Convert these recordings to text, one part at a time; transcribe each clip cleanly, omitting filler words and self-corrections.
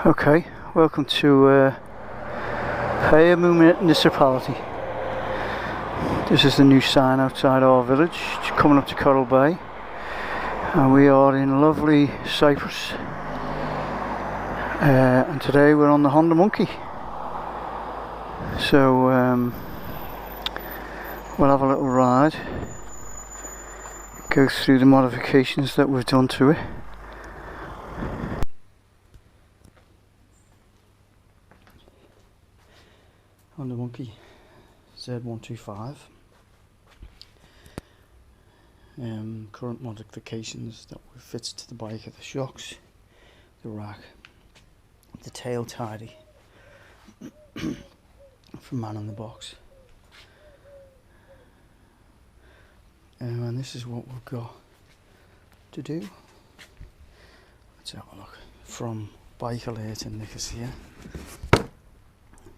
Okay, welcome to Paya Municipality. This is the new sign outside our village, coming up to Coral Bay, and we are in lovely Cyprus. And today we're on the Honda Monkey, so we'll have a little ride, go through the modifications that we've done to it. Honda Monkey Z125. Current modifications that we fits to the bike are the shocks, the rack, the tail tidy from Man in the Box, and this is what we've got to do. Let's have a look. From Bike Alert in Nicosia.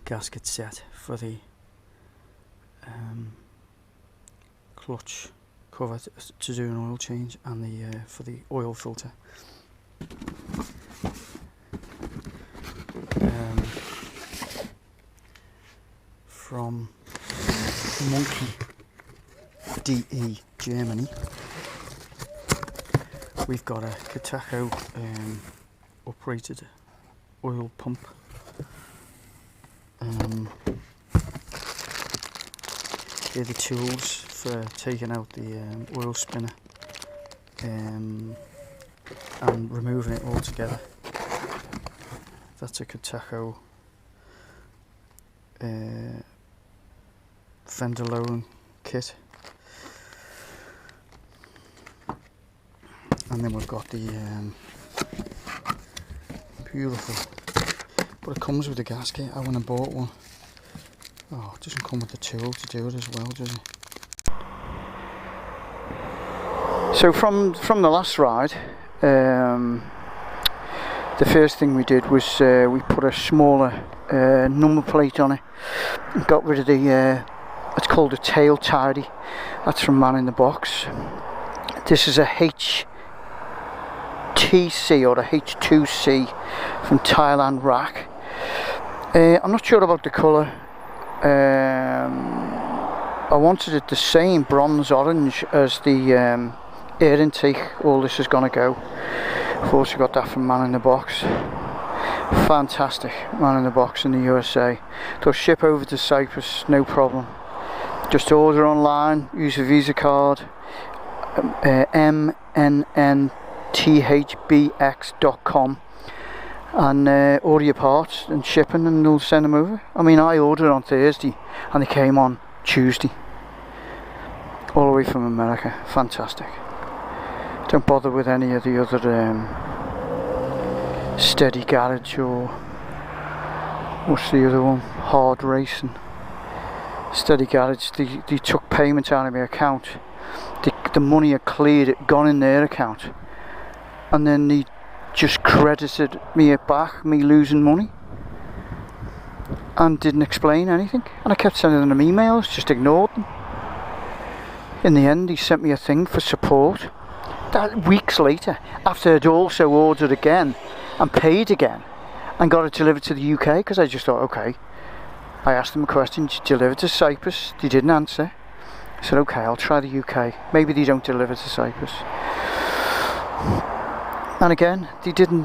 Gasket set for the clutch cover to do an oil change, and the for the oil filter. From Monkey DE Germany, we've got a Kataho uprated oil pump. Here are the tools for taking out the oil spinner and removing it all together. That's a Kataho fender lowering kit, and then we've got the beautiful, but it comes with a gasket. I went and bought one. Oh, it doesn't come with the tool to do it as well, does it? So from the last ride, the first thing we did was we put a smaller number plate on it and got rid of the it's called a tail tidy. That's from Man in the Box. This is a HTC or a H2C from Thailand rack. I'm not sure about the colour. I wanted it the same bronze orange as the air intake. All this is going to go. I've also got that from Man in the Box. Fantastic. Man in the Box in the USA. They'll ship over to Cyprus, no problem. Just order online, use a Visa card, mnnthbx.com, and order your parts and shipping, and they'll send them over. I mean, I ordered on Thursday and they came on Tuesday, all the way from America. Fantastic. Don't bother with any of the other Steady Garage, or what's the other one, Hard Racing. Steady Garage, they took payment out of my account. The money had cleared, it gone in their account, and then they just credited me it back, me losing money, and didn't explain anything. And I kept sending them emails, just ignored them. In the end, he sent me a thing for support. That weeks later, after I'd also ordered again and paid again and got it delivered to the UK, because I just thought, okay. I asked them a question, delivered to Cyprus. They didn't answer. I said, okay, I'll try the UK. Maybe they don't deliver to Cyprus. And again, they didn't,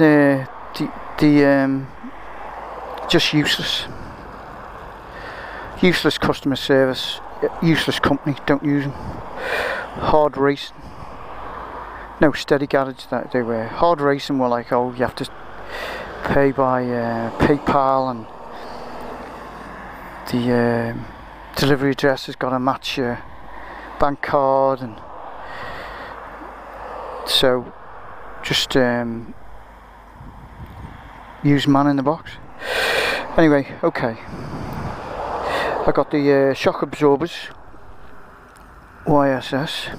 just useless. Useless customer service, useless company, don't use them. Hard Racing. No, Steady Garage, that they were. Hard Racing were like, oh, you have to pay by PayPal, and the delivery address has got to match your bank card, and so just use Man in the Box. Anyway, okay. I got the shock absorbers, YSS,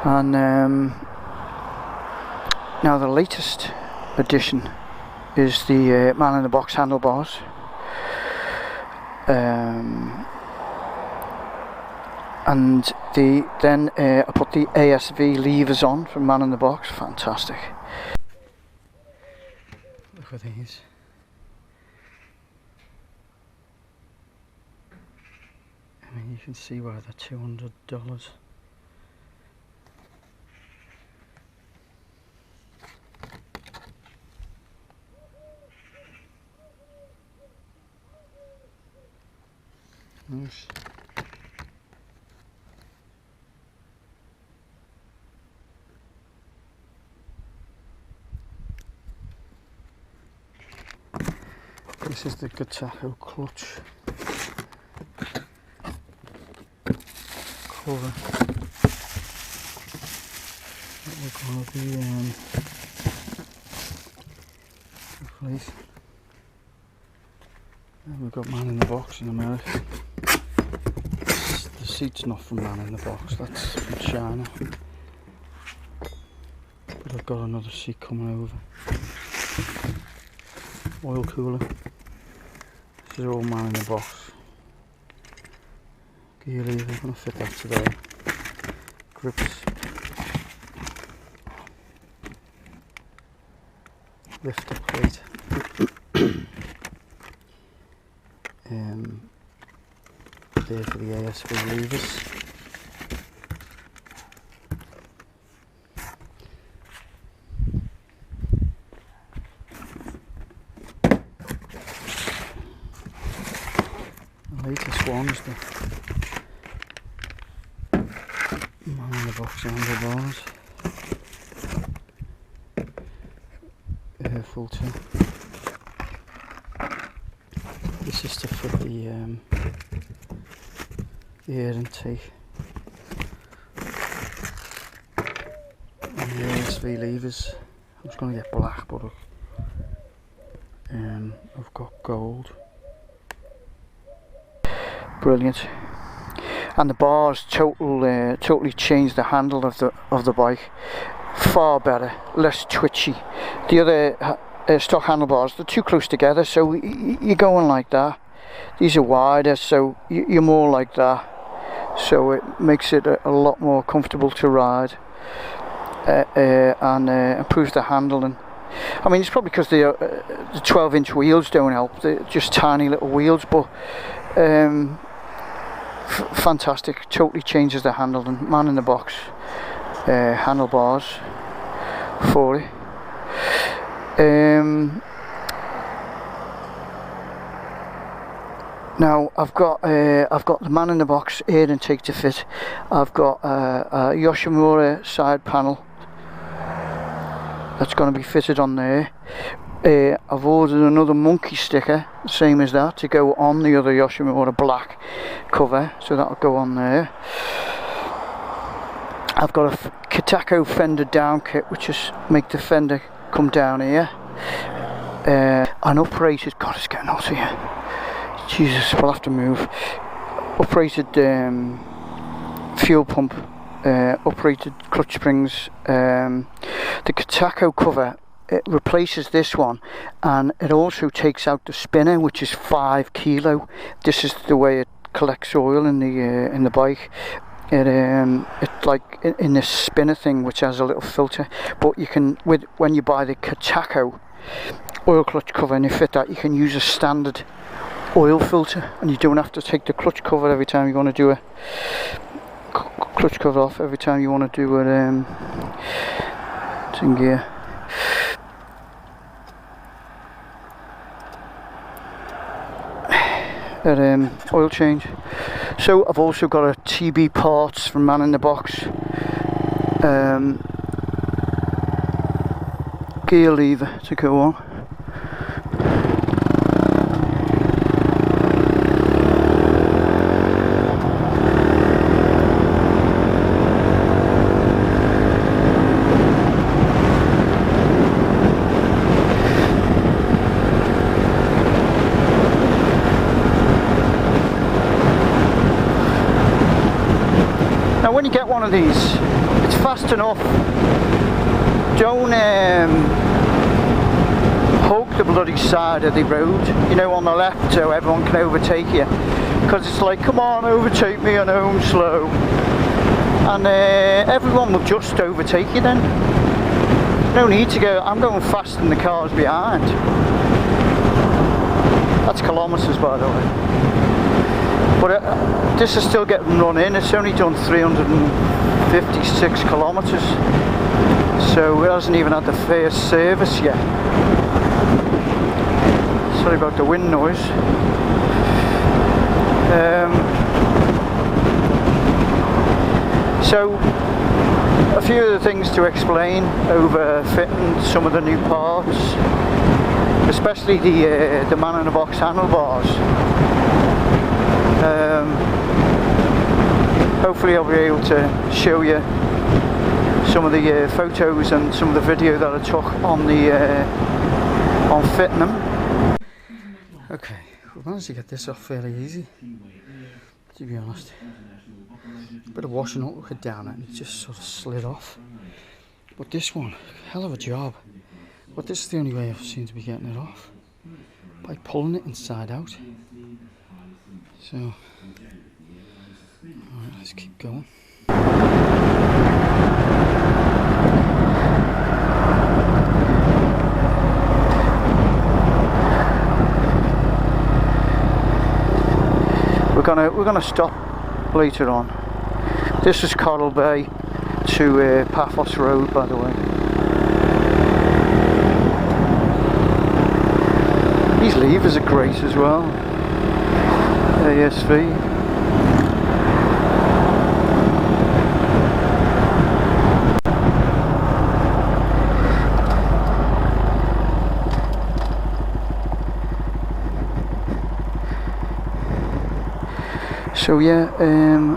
and now the latest addition is the Man in the Box handlebars. And then I put the ASV levers on from Man in the Box. Fantastic. for these. I mean, you can see why they're $200. Nice. This is the Gataco clutch cover that we're going to be replacing. And we've got Man in the Box in America. The seat's not from Man in the Box, that's from China. But I've got another seat coming over. Oil cooler. This is all Man in the Box. Gear lever, I'm going to fit that to there. Grips. Lifter plate. There for the ASV levers. The latest one's the Man in the Box handlebars. Air filter. This is to fit the air intake and the ASV levers. I was going to get black, but I've got gold. Brilliant. And the bars totally changed the handle of the bike. Far better, less twitchy. The other stock handlebars, they're too close together, so you're going like that. These are wider, so you're more like that. So it makes it a lot more comfortable to ride and improves the handling. I mean, it's probably because the 12-inch wheels don't help. They're just tiny little wheels, but fantastic. Totally changes the handling. Man in the Box handlebars for it. Now I've got the Man in the Box air intake to fit. I've got a Yoshimura side panel that's going to be fitted on there. I've ordered another monkey sticker, same as that, to go on the other Yoshimura black cover, so that'll go on there. I've got a Gataco fender down kit, which is make the fender come down here. Uprated, God, it's getting hot here. Jesus, we'll have to move. Uprated fuel pump, uprated clutch springs. The Gataco cover, it replaces this one, and it also takes out the spinner, which is 5 kilo. This is the way it collects oil in the bike. It's like in this spinner thing, which has a little filter. But you can, when you buy the Gataco oil clutch cover and you fit that, you can use a standard oil filter, and you don't have to take the clutch cover every time you want to do a clutch cover off every time you want to do it. It's in gear. Oil change. So I've also got a TB parts from Man in the Box. Gear lever to go on. When you get one of these, it's fast enough. Don't hug the bloody side of the road, you know, on the left, so everyone can overtake you, because it's like, come on, overtake me, I know I'm slow, and everyone will just overtake you then. No need to go, I'm going faster than the cars behind. That's kilometres, by the way. But this is still getting run in. It's only done 356 kilometres, so it hasn't even had the first service yet. Sorry about the wind noise. So a few of the things to explain over fitting some of the new parts, especially the man-in-a-box handlebars. Hopefully I'll be able to show you some of the photos and some of the video that I took on on fitting them. Okay, we managed to get this off fairly easy, to be honest. A bit of washing up with down it and it just sort of slid off. But this one, hell of a job. But this is the only way I've seemed to be getting it off, by pulling it inside out. So, alright, let's keep going. We're gonna stop later on. This is Coral Bay to Paphos Road, by the way. These levers are great as well. ASV. So yeah,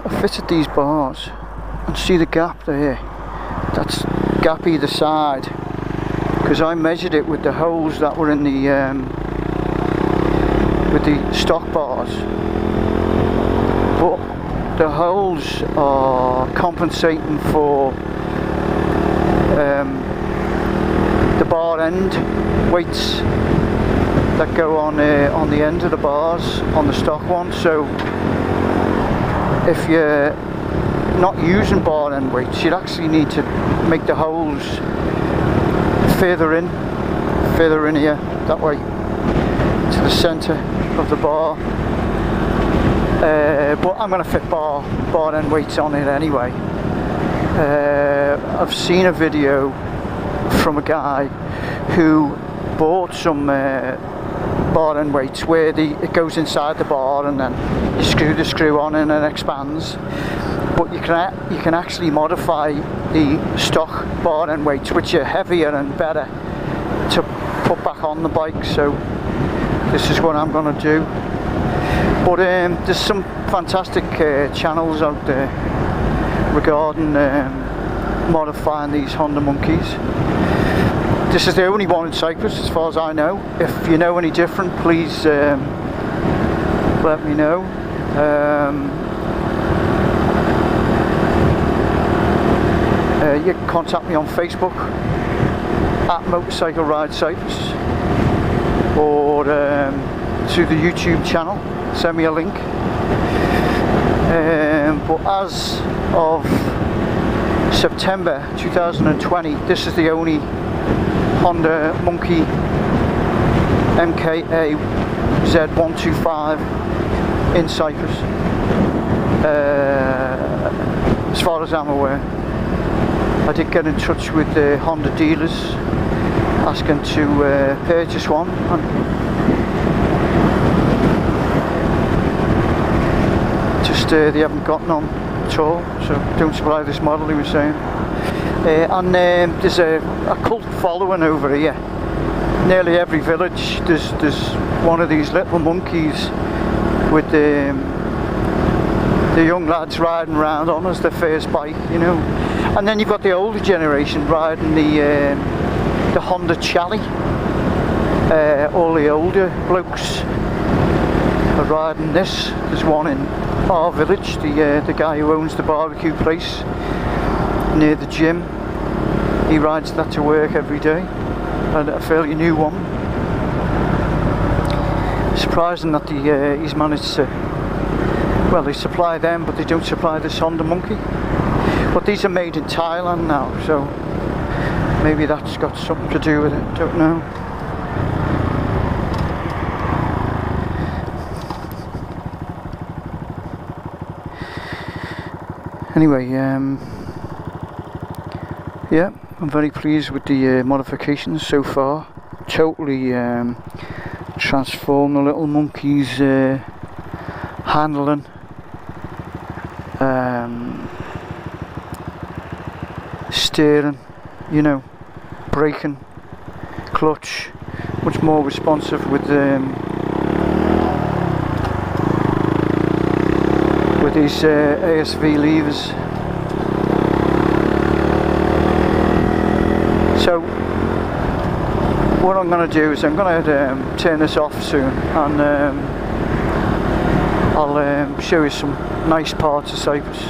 I fitted these bars, and see the gap there? That's gap either side, because I measured it with the holes that were in the with the stock bars. But the holes are compensating for the bar end weights that go on the end of the bars on the stock one. So if you're not using bar end weights, you'd actually need to make the holes further in here, that way, to the centre of the bar. But I'm going to fit bar end weights on it anyway. I've seen a video from a guy who bought some bar end weights where it goes inside the bar and then you screw the screw on and it expands. But you can actually modify the stock bar end weights, which are heavier and better, to put back on the bike. So this is what I'm going to do. But there's some fantastic channels out there regarding modifying these Honda Monkeys. This is the only one in Cyprus as far as I know. If you know any different, please let me know. You can contact me on Facebook at Motorcycle Ride Cyprus, or to the YouTube channel, send me a link. But as of September 2020, this is the only Honda Monkey MKA Z125 in Cyprus, as far as I'm aware. I did get in touch with the Honda dealers asking to purchase one, and just they haven't got none at all, so don't supply this model, he was saying. And there's a cult following over here. Nearly every village there's one of these little monkeys with the young lads riding around on as their first bike, you know. And then you've got the older generation riding the Honda Chally. All the older blokes are riding this. There's one in our village, the guy who owns the barbecue place near the gym. He rides that to work every day, and a fairly new one. Surprising that he's managed to, well, they supply them, but they don't supply this Honda Monkey. But these are made in Thailand now, so maybe that's got something to do with it, don't know. Anyway, yeah, I'm very pleased with the modifications so far. Totally transformed the little monkey's handling, steering, you know, braking, clutch, much more responsive with these ASV levers. So what I'm going to do is I'm going to turn this off soon, and I'll show you some nice parts of Cyprus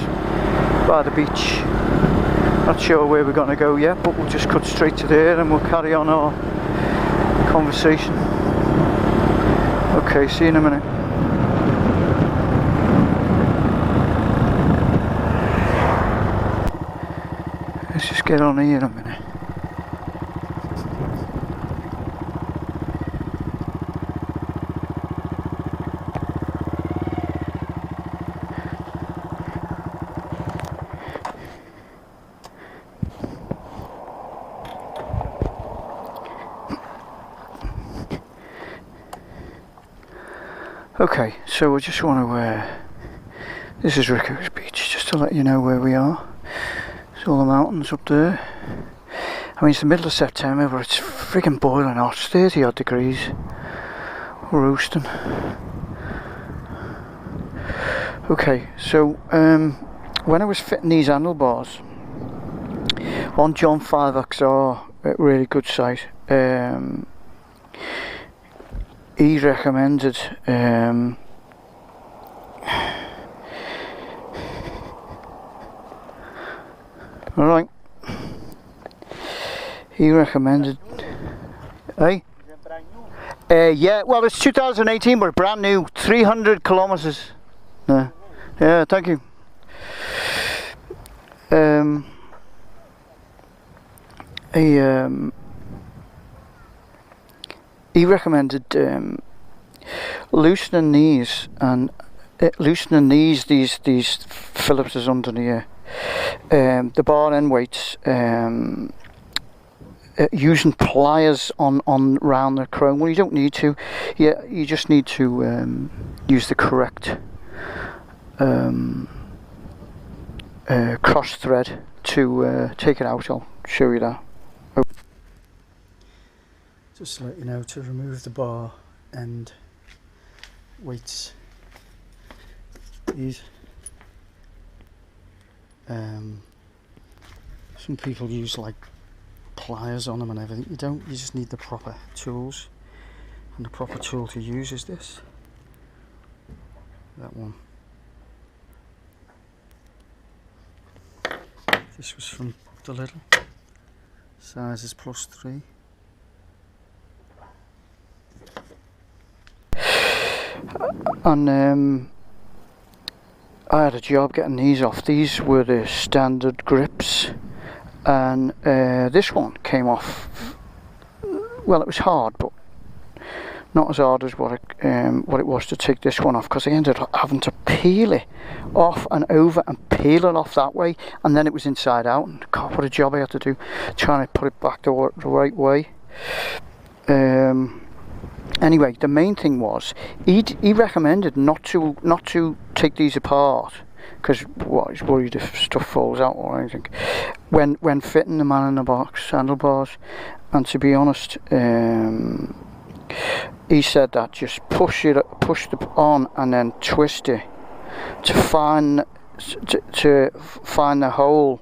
by the beach. Not sure where we're going to go yet, but we'll just cut straight to there and we'll carry on our conversation. Okay, see you in a minute. Let's just get on here a minute. Okay, so we just want to, this is Rico's Beach, just to let you know where we are. It's all the mountains up there. I mean, it's the middle of September, but it's friggin' boiling hot, 30 odd degrees, roasting. Okay, so when I was fitting these handlebars on John 5XR, a really good site, he recommended alright, he recommended, hey? Yeah, well, it's 2018, but brand new, 300 kilometers. Yeah, thank you. He recommended loosening these and loosening these Phillipses under here, the bar end weights, using pliers on round the chrome. Well, you don't need to. Yeah, you just need to use the correct cross thread to take it out. I'll show you that. Oh. Just to let you know, to remove the bar end weights, these some people use like pliers on them and everything. You don't, you just need the proper tools, and the proper tool to use is this, that one. This was from the Lidl, size is +3. And I had a job getting these off. These were the standard grips, and this one came off. Well, it was hard, but not as hard as what it was to take this one off, because I ended up having to peel it off and over and peel it off that way, and then it was inside out. And God, what a job I had to do trying to put it back the right way. Anyway, the main thing was he recommended not to take these apart, because he's worried if stuff falls out or anything when fitting the man in the box handlebars. And to be honest, he said that just push it on and then twist it to find the hole.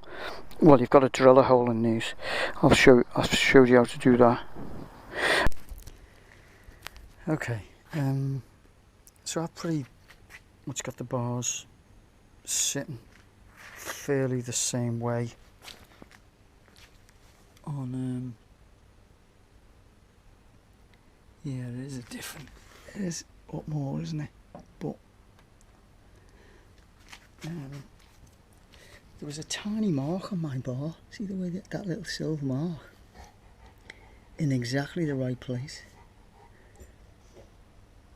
Well, you've got to drill a hole in these. I'll show you how to do that. Okay, so I've pretty much got the bars sitting fairly the same way on, yeah, it is it is up more, isn't it? But there was a tiny mark on my bar. See the way that little silver mark? in exactly the right place.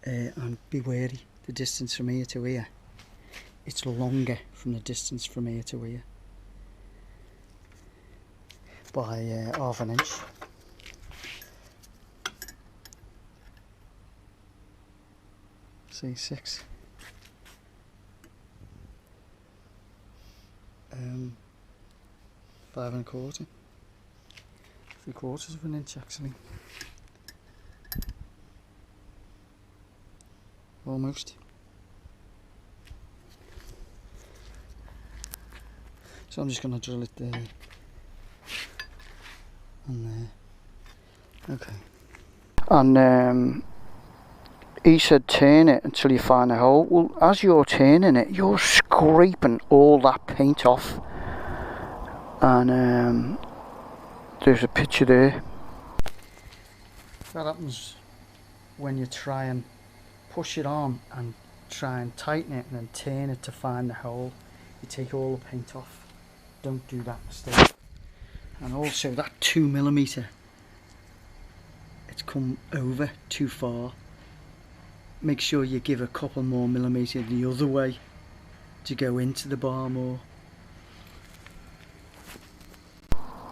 And be wary, the distance from here to here, it's longer from the distance from here to here by half an inch. See, 6. 5 1/4. 3/4 of an inch actually. Almost. So I'm just going to drill it there and there. Okay. And he said turn it until you find a hole. Well, as you're turning it, you're scraping all that paint off. And there's a picture there. That happens when you try and push it on and try and tighten it and then turn it to find the hole. You take all the paint off. Don't do that mistake. And also that 2mm, it's come over too far. Make sure you give a couple more millimetres the other way to go into the bar more.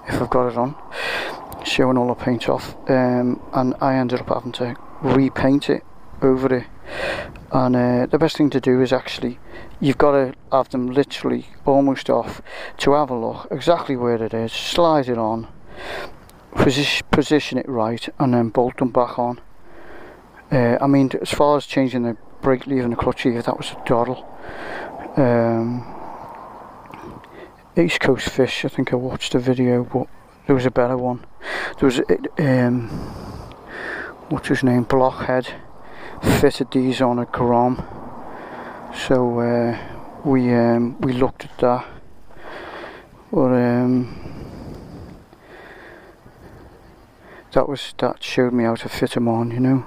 If I've got it on, showing all the paint off, and I ended up having to repaint it over it. And the best thing to do is actually, you've got to have them literally almost off to have a look exactly where it is, slide it on, position it right, and then bolt them back on. I mean, as far as changing the brake lever and the clutch lever, that was a doddle. East Coast Fish, I think I watched a video, but there was a better one. There was what's his name, Blockhead, fitted these on a Grom. So we looked at that, but that showed me how to fit them on, you know.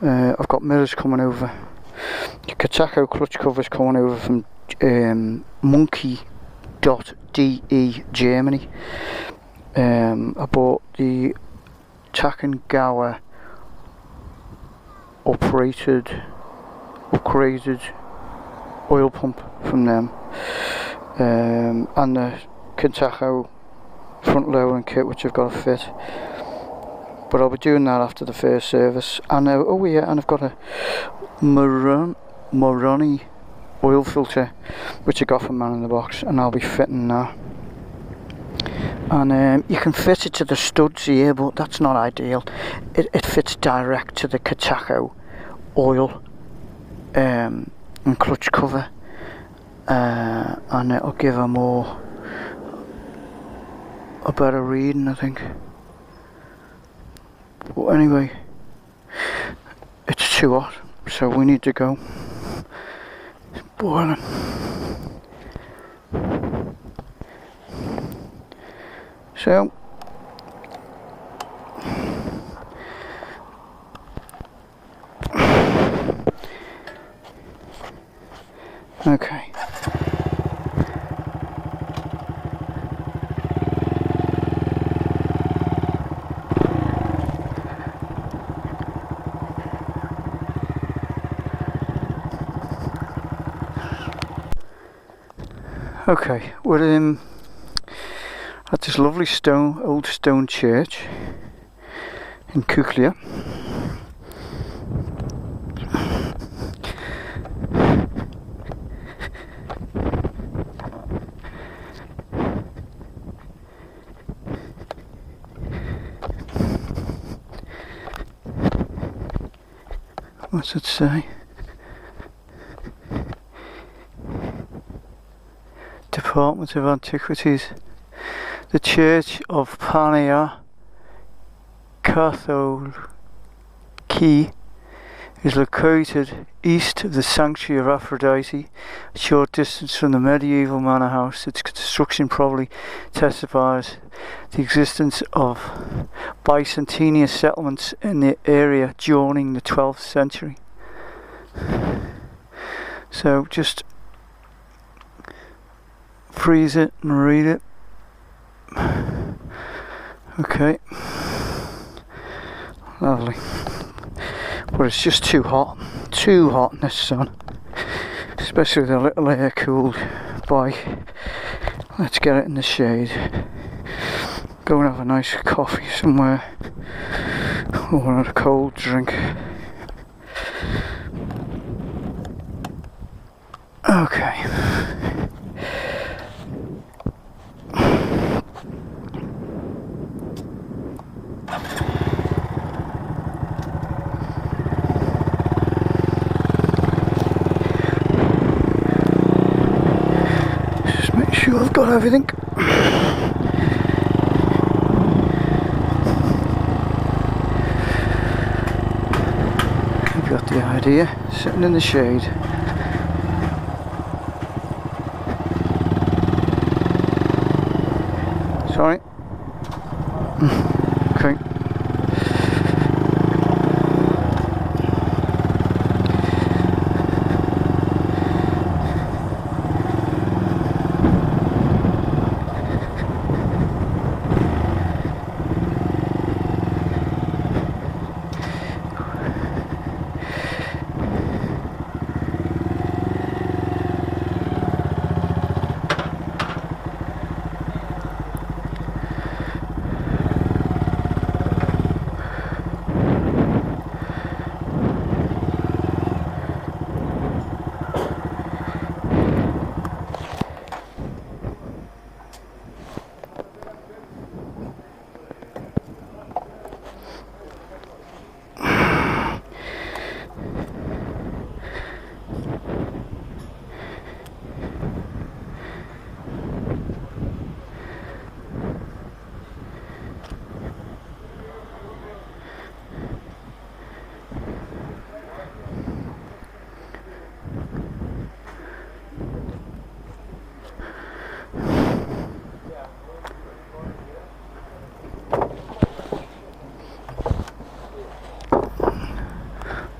I've got mirrors coming over. The Katako clutch covers coming over from Monkey.de Germany. I bought the Takengauer upgraded oil pump from them, and the Katako front lowering kit, which I've got to fit. But I'll be doing that after the first service. And oh yeah, and I've got a Moroni oil filter, which I got from Man in the Box, and I'll be fitting that. And you can fit it to the studs here, but that's not ideal. It fits direct to the Katako oil and clutch cover, and it'll give a better reading, I think. But anyway, it's too hot, so we need to go. It's boiling. So okay. Okay, we're at this lovely old stone church in Kuklia. What's it say? Department of Antiquities. The Church of Pania Katholiki is located east of the Sanctuary of Aphrodite, a short distance from the medieval manor house. Its construction probably testifies the existence of Byzantine settlements in the area during the 12th century. So just freeze it and read it. Okay, lovely, but it's just too hot in this sun, especially with a little air cooled bike. Let's get it in the shade, go and have a nice coffee somewhere or a cold drink. Okay. Just make sure I've got everything. I've got the idea, sitting in the shade. Sorry. Okay.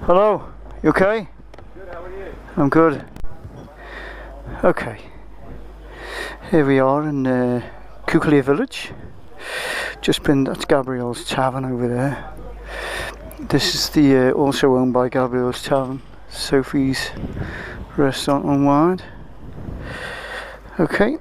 Hello, you okay? Good, how are you? I'm good. Okay, here we are in Kuklia village. Just been, that's Gabrielle's Tavern over there. This is the also owned by Gabrielle's Tavern, Sophie's Restaurant and Wine. Okay.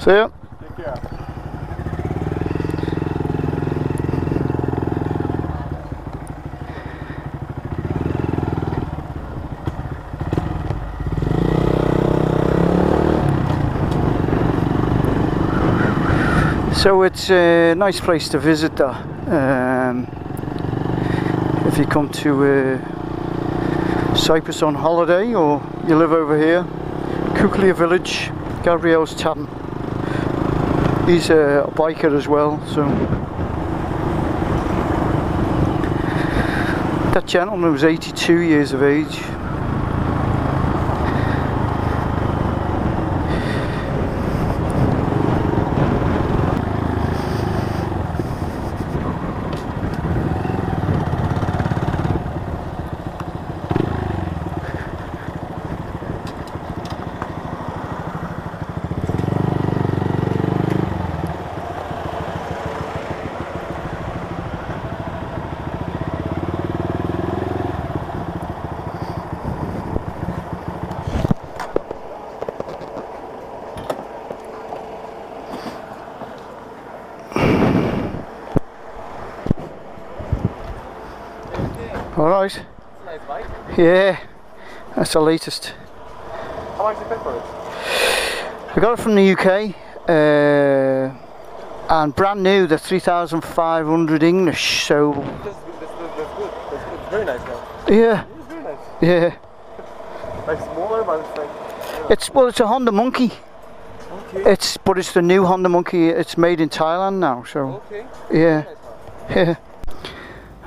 See ya. Take care. So it's a nice place to visit there. If you come to Cyprus on holiday or you live over here, Kuklia village, Gabrielle's Tavern. He's a biker as well, so that gentleman was 82 years of age. Alright. That's a nice bike. Yeah, that's the latest. How much did you pay for it? I got it from the UK, and brand new, the 3,500 English, so... That's good. It's very nice now. Yeah, It's very nice. yeah. Like smaller, but it's like... Yeah. Well, it's a Honda Monkey. Okay. But it's the new Honda Monkey, it's made in Thailand now, so... Okay. Yeah, Very nice, yeah.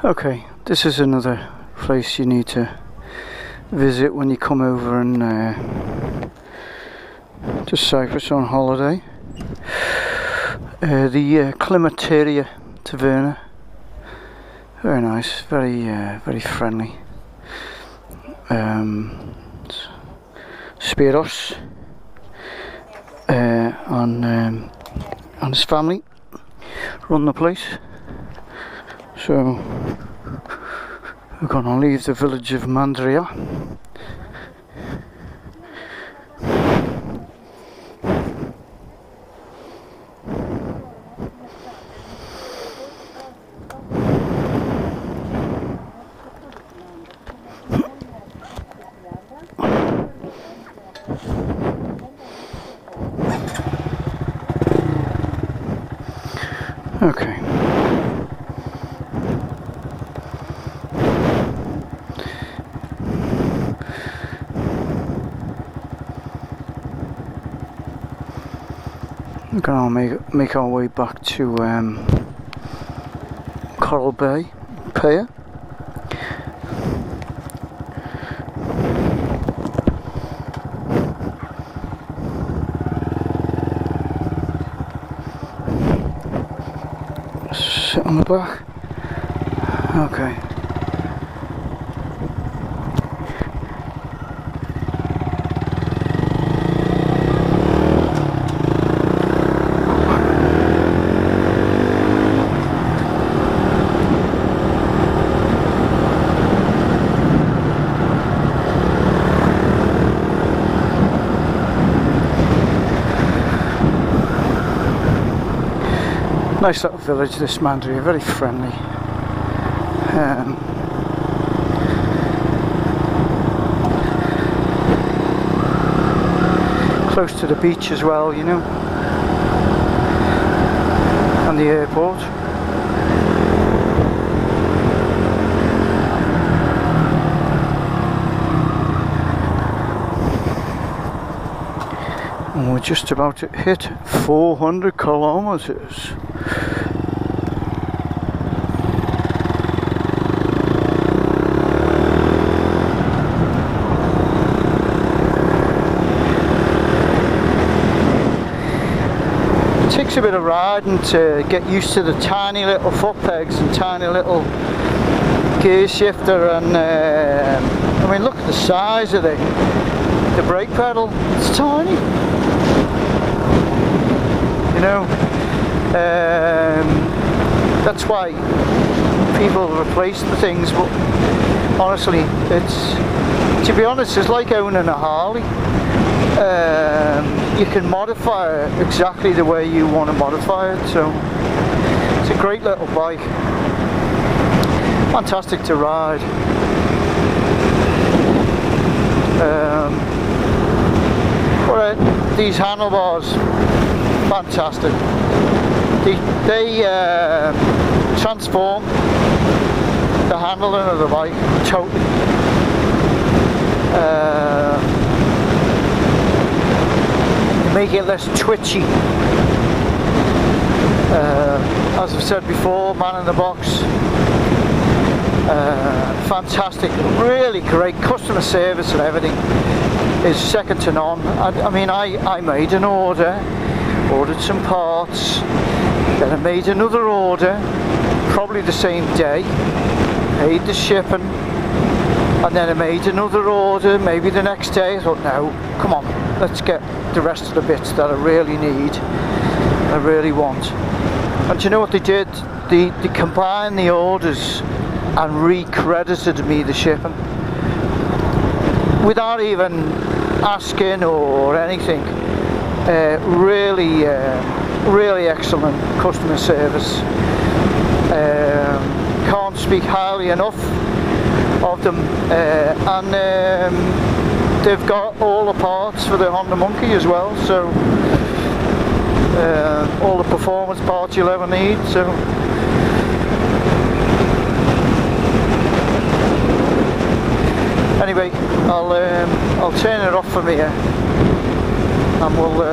Okay, this is another place you need to visit when you come over and to Cyprus on holiday. The Klimateria Taverna. Very nice, very friendly. Spiros and his family run the place. So we're gonna leave the village of Mandria. Okay. We're gonna make our way back to Coral Bay Pier. Sit on the back. Okay. Nice little village, this Mandria, very friendly. Close to the beach as well, you know, and the airport. And we're just about to hit 400 kilometers. Takes a bit of riding to get used to the tiny little foot pegs and tiny little gear shifter, and I mean, look at the size of the brake pedal. It's tiny, you know. That's why people replace the things, but honestly, to be honest, it's like owning a Harley. You can modify it exactly the way you want to modify it, so it's a great little bike, fantastic to ride. These handlebars, fantastic. They transform the handling of the bike totally. Make it less twitchy. As I've said before, man in the box, fantastic, really great customer service, and everything is second to none. I mean, I made an ordered some parts, then I made another order, probably the same day, paid the shipping, and then I made another order maybe the next day. I thought, no, come on, let's get the rest of the bits that I really need, I really want. And do you know what they did? They combined the orders and recredited me the shipping without even asking or anything. Really excellent customer service. Can't speak highly enough of them, and they've got all the parts for the Honda Monkey as well, so all the performance parts you'll ever need. So anyway, I'll turn it off from here, and we'll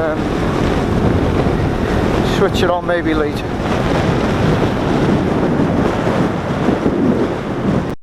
switch it on maybe later.